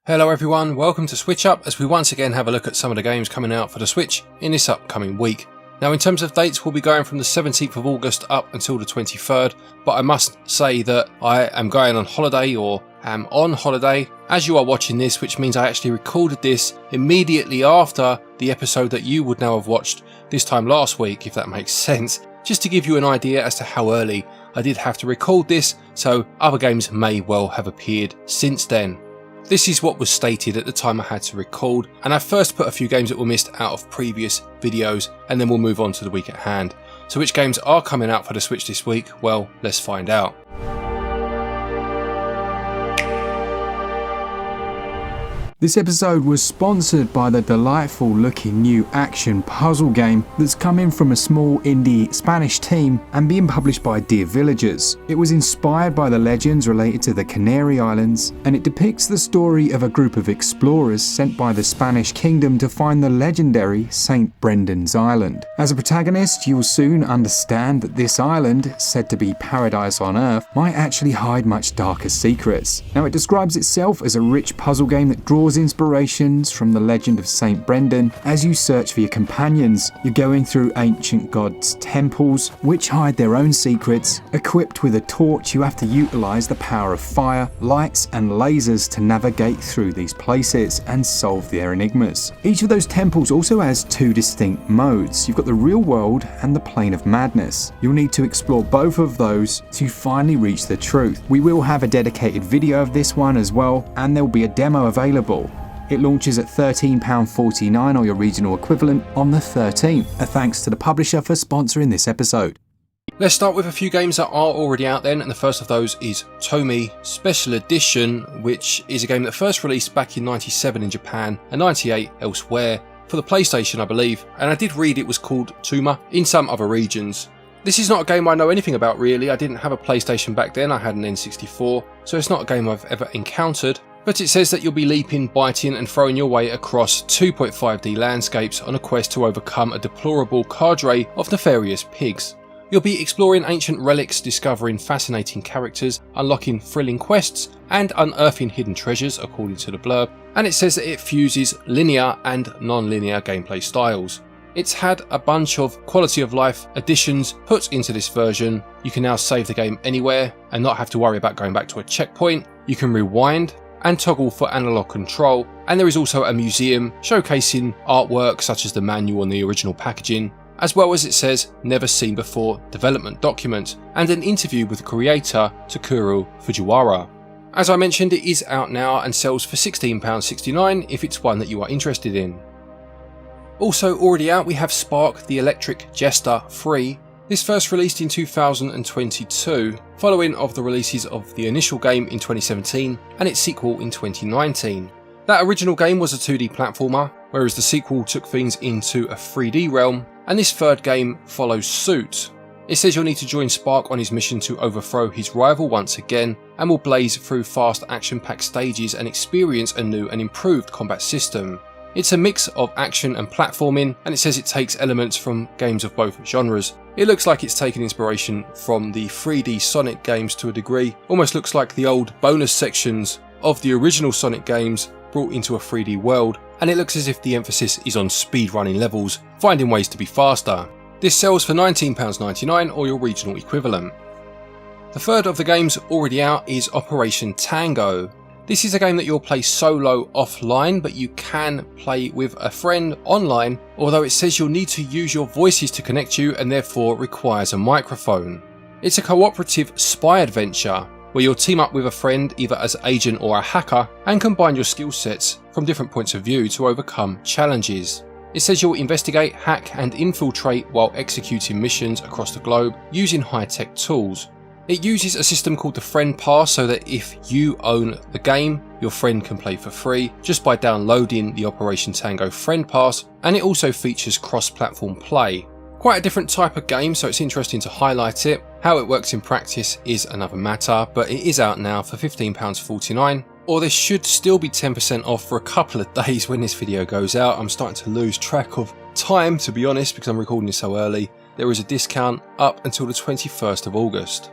Hello everyone, welcome to SwitchUp as we once again have a look at some of the games coming out for the Switch in this upcoming week. Now in terms of dates, we'll be going from the 17th of August up until the 23rd, but I must say that I am going on holiday or am on holiday as you are watching this, which means I actually recorded this immediately after the episode that you would now have watched this time last week, if that makes sense, just to give you an idea as to how early I did have to record this, so other games may well have appeared since then. This is what was stated at the time I had to record, and I first put a few games that were missed out of previous videos, and then we'll move on to the week at hand. So which games are coming out for the Switch this week? Well, let's find out. This episode was sponsored by the delightful looking new action puzzle game that's coming from a small indie Spanish team and being published by Dear Villagers. It was inspired by the legends related to the Canary Islands, and it depicts the story of a group of explorers sent by the Spanish kingdom to find the legendary St. Brendan's Island. As a protagonist, you'll soon understand that this island, said to be paradise on Earth, might actually hide much darker secrets. Now it describes itself as a rich puzzle game that draws inspirations from the legend of St. Brendan. As you search for your companions, you're going through ancient gods' temples, which hide their own secrets. Equipped with a torch, you have to utilize the power of fire, lights and lasers to navigate through these places and solve their enigmas. Each of those temples also has two distinct modes. You've got the real world and the plane of madness. You'll need to explore both of those to finally reach the truth. We will have a dedicated video of this one as well, and there will be a demo available. It launches at £13.49 or your regional equivalent on the 13th. A thanks to the publisher for sponsoring this episode. Let's start with a few games that are already out then, and the first of those is Tombi Special Edition, which is a game that first released back in 97 in Japan and 98 elsewhere for the PlayStation I believe, and I did read it was called Tuma in some other regions. This is not a game I know anything about really. I didn't have a PlayStation back then, I had an N64, so it's not a game I've ever encountered. But it says that you'll be leaping, biting and throwing your way across 2.5D landscapes on a quest to overcome a deplorable cadre of nefarious pigs. You'll be exploring ancient relics, discovering fascinating characters, unlocking thrilling quests and unearthing hidden treasures according to the blurb, and it says that it fuses linear and non-linear gameplay styles. It's had a bunch of quality of life additions put into this version. You can now save the game anywhere and not have to worry about going back to a checkpoint. You can rewind and toggle for analog control, and there is also a museum showcasing artwork such as the manual and the original packaging, as well as it says never seen before development document and an interview with the creator Takeru Fujiwara. As I mentioned, it is out now and sells for £16.69 if it's one that you are interested in. Also already out we have Spark the Electric Jester 3. This first released in 2022, following of the releases of the initial game in 2017 and its sequel in 2019. That original game was a 2D platformer, whereas the sequel took things into a 3D realm, and this third game follows suit. It says you'll need to join Spark on his mission to overthrow his rival once again, and will blaze through fast action-packed stages and experience a new and improved combat system. It's a mix of action and platforming, and it says it takes elements from games of both genres. It looks like it's taken inspiration from the 3D Sonic games to a degree, almost looks like the old bonus sections of the original Sonic games brought into a 3D world, and it looks as if the emphasis is on speedrunning levels, finding ways to be faster. This sells for £19.99 or your regional equivalent. The third of the games already out is Operation Tango. This is a game that you'll play solo offline, but you can play with a friend online, although it says you'll need to use your voices to connect you and therefore requires a microphone. It's a cooperative spy adventure where you'll team up with a friend either as agent or a hacker and combine your skill sets from different points of view to overcome challenges. It says you'll investigate, hack and infiltrate while executing missions across the globe using high-tech tools. It uses a system called the Friend Pass so that if you own the game, your friend can play for free just by downloading the Operation Tango Friend Pass, and it also features cross-platform play. Quite a different type of game, so it's interesting to highlight it. How it works in practice is another matter, but it is out now for £15.49, or there should still be 10% off for a couple of days when this video goes out. I'm starting to lose track of time, to be honest, because I'm recording this so early. There is a discount up until the 21st of August.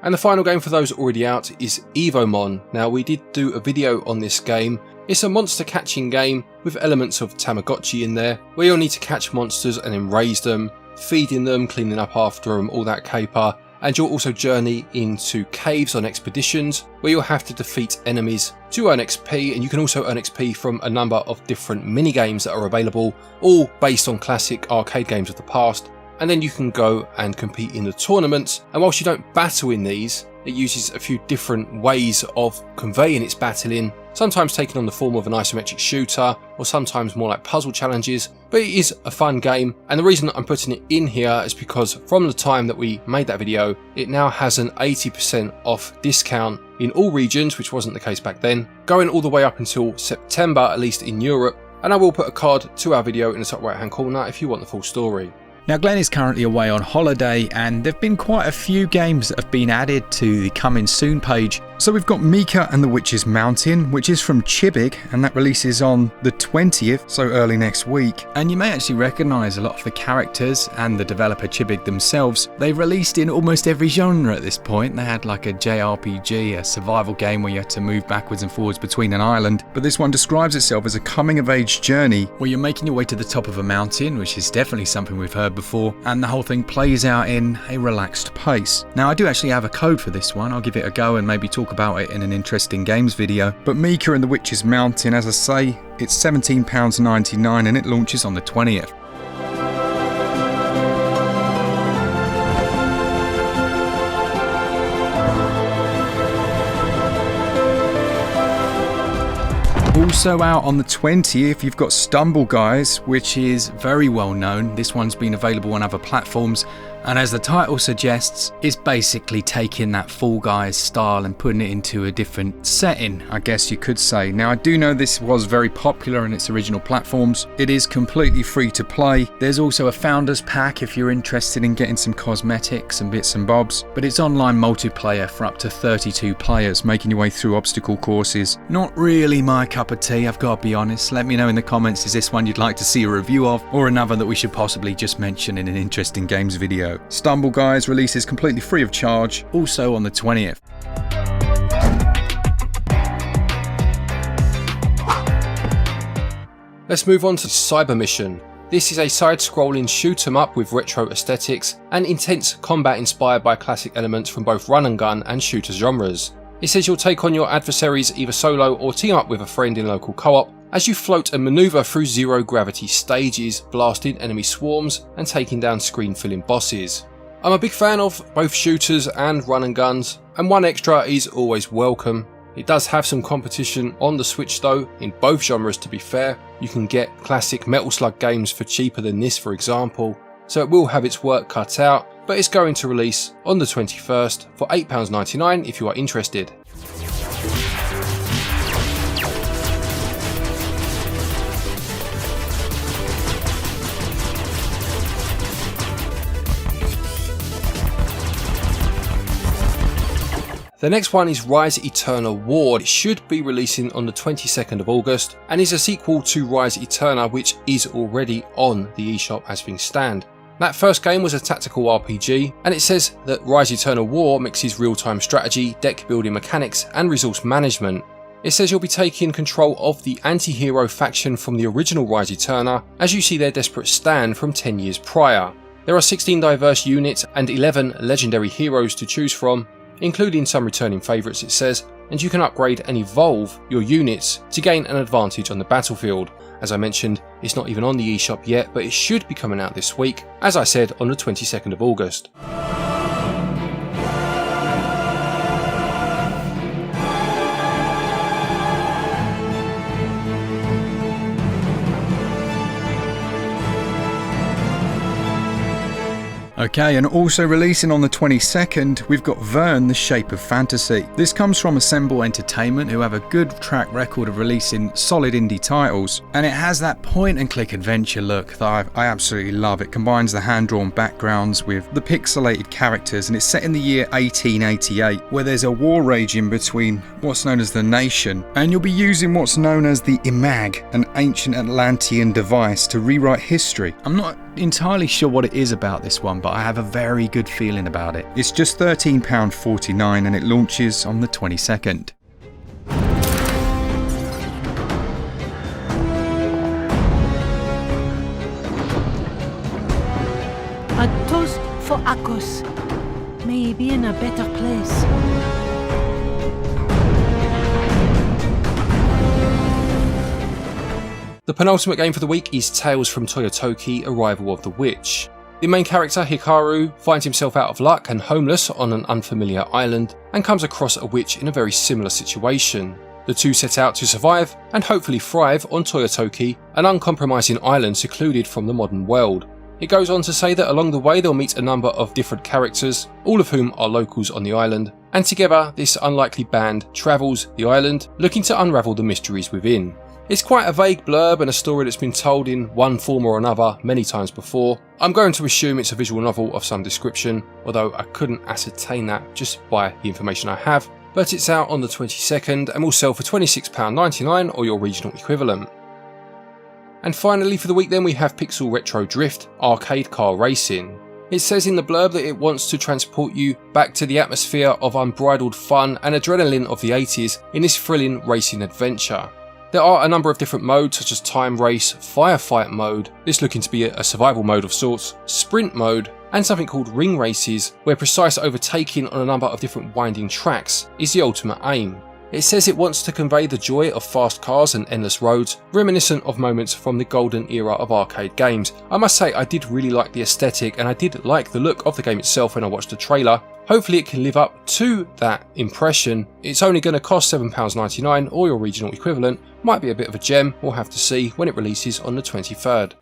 And the final game for those already out is Evomon. Now, we did do a video on this game. It's a monster catching game with elements of Tamagotchi in there, where you'll need to catch monsters and then raise them, feeding them, cleaning up after them, all that caper. And you'll also journey into caves on expeditions where you'll have to defeat enemies to earn XP, and you can also earn XP from a number of different mini games that are available, all based on classic arcade games of the past. And then you can go and compete in the tournaments, and whilst you don't battle in these, it uses a few different ways of conveying its battling, sometimes taking on the form of an isometric shooter, or sometimes more like puzzle challenges, but it is a fun game. And the reason I'm putting it in here is because from the time that we made that video, it now has an 80% off discount in all regions, which wasn't the case back then, going all the way up until September, at least in Europe. And I will put a card to our video in the top right hand corner if you want the full story. Now, Glen is currently away on holiday, and there have been quite a few games that have been added to the coming soon page. So we've got Mika and the Witch's Mountain, which is from Chibig, and that releases on the 20th, so early next week. And you may actually recognise a lot of the characters and the developer Chibig themselves. They've released in almost every genre at this point. They had like a JRPG, a survival game where you had to move backwards and forwards between an island. But this one describes itself as a coming-of-age journey where you're making your way to the top of a mountain, which is definitely something we've heard before, and the whole thing plays out in a relaxed pace. Now, I do actually have a code for this one. I'll give it a go and maybe talk about it in an interesting games video. But Mika and the Witch's Mountain, as I say, it's £17.99 and it launches on the 20th. Also out on the 20th, you've got Stumble Guys, which is very well known. This one's been available on other platforms, and as the title suggests, it's basically taking that Fall Guys style and putting it into a different setting, I guess you could say. Now, I do know this was very popular in its original platforms. It is completely free to play. There's also a Founders Pack if you're interested in getting some cosmetics and bits and bobs, but it's online multiplayer for up to 32 players, making your way through obstacle courses. Not really my cup of tea, I've got to be honest. Let me know in the comments, is this one you'd like to see a review of, or another that we should possibly just mention in an interesting games video. Stumble Guys releases completely free of charge, also on the 20th. Let's move on to Cyber Mission. This is a side-scrolling shoot-'em-up with retro aesthetics and intense combat inspired by classic elements from both run and gun and shooter genres. It says you'll take on your adversaries either solo or team up with a friend in local co-op as you float and manoeuvre through zero-gravity stages, blasting enemy swarms and taking down screen-filling bosses. I'm a big fan of both shooters and run and guns, and one extra is always welcome. It does have some competition on the Switch though, in both genres to be fair. You can get classic Metal Slug games for cheaper than this, for example, so it will have its work cut out, but it's going to release on the 21st for £8.99 if you are interested. The next one is Rise Eterna War. It should be releasing on the 22nd of August and is a sequel to Rise Eterna, which is already on the eShop as things stand. That first game was a tactical RPG, and it says that Rise Eterna War mixes real-time strategy, deck building mechanics and resource management. It says you'll be taking control of the anti-hero faction from the original Rise Eterna as you see their desperate stand from 10 years prior. There are 16 diverse units and 11 legendary heroes to choose from, including some returning favourites it says, and you can upgrade and evolve your units to gain an advantage on the battlefield. As I mentioned, it's not even on the eShop yet, but it should be coming out this week, as I said, on the 22nd of August. Okay, and also releasing on the 22nd, we've got Verne, The Shape of Fantasy. This comes from Assemble Entertainment, who have a good track record of releasing solid indie titles, and it has that point-and-click adventure look that I absolutely love. It combines the hand-drawn backgrounds with the pixelated characters, and it's set in the year 1888, where there's a war raging between what's known as the Nation, and you'll be using what's known as the Imag, an ancient Atlantean device to rewrite history. I'm not entirely sure what it is about this one, but I have a very good feeling about it. It's just £13.49 and it launches on the 22nd. A toast for Akos. May he be in a better place. The penultimate game for the week is Tales from Toyatoki: Arrival of the Witch. The main character, Hikaru, finds himself out of luck and homeless on an unfamiliar island and comes across a witch in a very similar situation. The two set out to survive and hopefully thrive on Toyatoki, an uncompromising island secluded from the modern world. It goes on to say that along the way they'll meet a number of different characters, all of whom are locals on the island, and together this unlikely band travels the island looking to unravel the mysteries within. It's quite a vague blurb and a story that's been told in one form or another many times before. I'm going to assume it's a visual novel of some description, although I couldn't ascertain that just by the information I have, but it's out on the 22nd and will sell for £26.99 or your regional equivalent. And finally for the week then we have Pixel Retro Drift Arcade Car Racing. It says in the blurb that it wants to transport you back to the atmosphere of unbridled fun and adrenaline of the 80s in this thrilling racing adventure. There are a number of different modes such as time race, firefight mode, this looking to be a survival mode of sorts, sprint mode, and something called ring races, where precise overtaking on a number of different winding tracks is the ultimate aim. It says it wants to convey the joy of fast cars and endless roads, reminiscent of moments from the golden era of arcade games. I must say I did really like the aesthetic and I did like the look of the game itself when I watched the trailer. Hopefully it can live up to that impression. It's only going to cost £7.99 or your regional equivalent. Might be a bit of a gem, we'll have to see when it releases on the 23rd.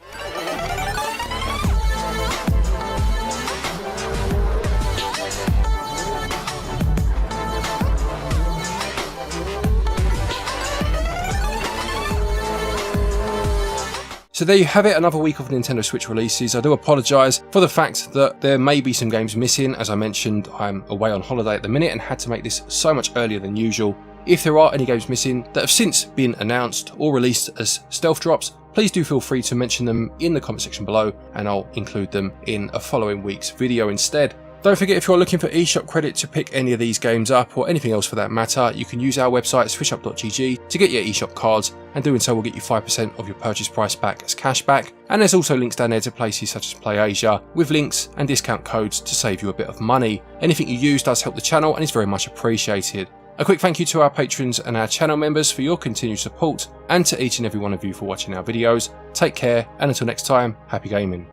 So there you have it, another week of Nintendo Switch releases. I do apologise for the fact that there may be some games missing. As I mentioned, I'm away on holiday at the minute and had to make this so much earlier than usual. If there are any games missing that have since been announced or released as stealth drops, please do feel free to mention them in the comment section below and I'll include them in a following week's video instead. Don't forget, if you're looking for eShop credit to pick any of these games up or anything else for that matter, you can use our website switchup.gg to get your eShop cards, and doing so will get you 5% of your purchase price back as cashback. And there's also links down there to places such as PlayAsia with links and discount codes to save you a bit of money. Anything you use does help the channel and is very much appreciated. A quick thank you to our patrons and our channel members for your continued support, and to each and every one of you for watching our videos. Take care, and until next time, happy gaming.